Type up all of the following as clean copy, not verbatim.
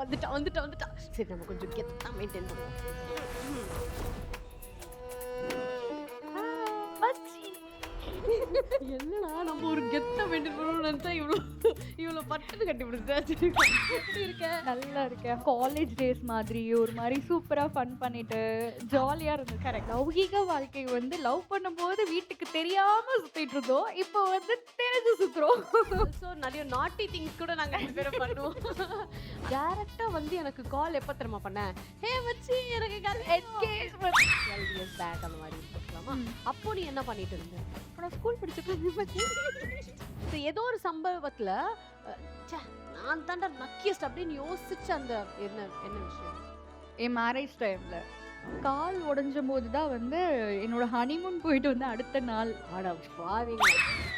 வந்துட்டா. சரி நம்ம கொஞ்சம் கெத்தா மெயின்டைன் பண்ணுவோம். என்னடா நம்ம ஒரு கெத்தா மெயின்டைன் பண்ணணும்னு நினைச்சா இவ்வளோ பட்டுன்னு கட்டி பிடிச்சாச்சு. இருக்க நல்லா இருக்கேன். காலேஜ் டேஸ் மாதிரி ஒரு மாதிரி சூப்பரா ஃபன் பண்ணிட்டு ஜாலியா இருந்தது. கரெக்ட். லௌகீக வாழ்க்கை வந்து லவ் பண்ணும்போது வீட்டுக்கு தெரியாம சுத்திட்டு இருந்தோம். இப்போ வந்து தெரிஞ்சு சுத்துறோம். ஸோ நிறைய நாட்டி திங்ஸ் கூட நாங்க 2 பேரும் பண்ணுவோம். டேரக்டா வந்து எனக்கு கால் எப்ப தெரியுமா பண்ணேன், ஹே மச்சி எனக்கு என்கேஜ்மெண்ட் 12 இயர்ஸ் பேக் அந்த மாதிரி இருக்கலாமா. அப்போ நீ என்ன பண்ணிட்டு இருந்த? நான் ஸ்கூல் படிச்சுட்டு So, ஏதோ ஒரு சம்பவத்துல ச்சே, நான் தாண்டா லக்கியஸ்ட் அப்படின்னு யோசிச்ச அந்த என்ன விஷயம்? என் மேரேஜ் டைம்ல கால் உடைஞ்ச போது தான் வந்து என்னோட ஹனிமூன் போயிட்டு வந்து அடுத்த நாள் அட பாவிங்க.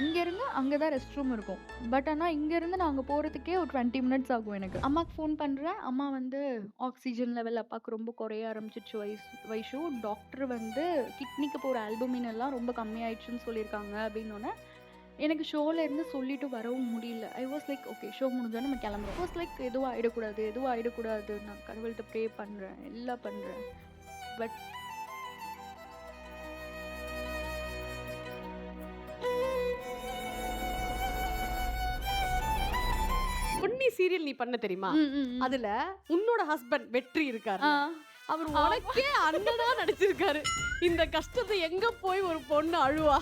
இங்கேருந்து அங்கே தான் ரெஸ்ட் ரூம் இருக்கும். பட் ஆனால் இங்கேருந்து நாங்கள் போகிறதுக்கே ஒரு 20 மினிட்ஸ் ஆகும் எனக்கு. அம்மாவுக்கு ஃபோன் பண்ணுறேன். அம்மா வந்து ஆக்சிஜன் லெவல் அப்பாவுக்கு ரொம்ப குறைய ஆரம்பிச்சிச்சு வயசு. டாக்டர் வந்து கிட்னிக்கு போகிற ஆல்புமின் எல்லாம் ரொம்ப கம்மியாயிடுச்சுன்னு சொல்லியிருக்காங்க அப்படின்னோடனே எனக்கு ஷோவில் இருந்து சொல்லிட்டு வரவும் முடியல. I was like okay show முடிஞ்சோன்னு நம்ம கிளம்புறோம். வாஸ் லைக் எதுவும் ஆகிடக்கூடாது. நான் கடவுள்கிட்ட ப்ரே பண்ணுறேன், எல்லாம் பண்ணுறேன். பட் பொன்னி சீரியல் நீ பண்ண தெரியுமா? அதுல உன்னோட ஹஸ்பண்ட் வெற்றி இருக்காரு. அவர் உனக்கே அண்ணனா நடிச்சிருக்காரு. இந்த கஷ்டத்தை எங்க போய் ஒரு பொண்ணு அழுவா?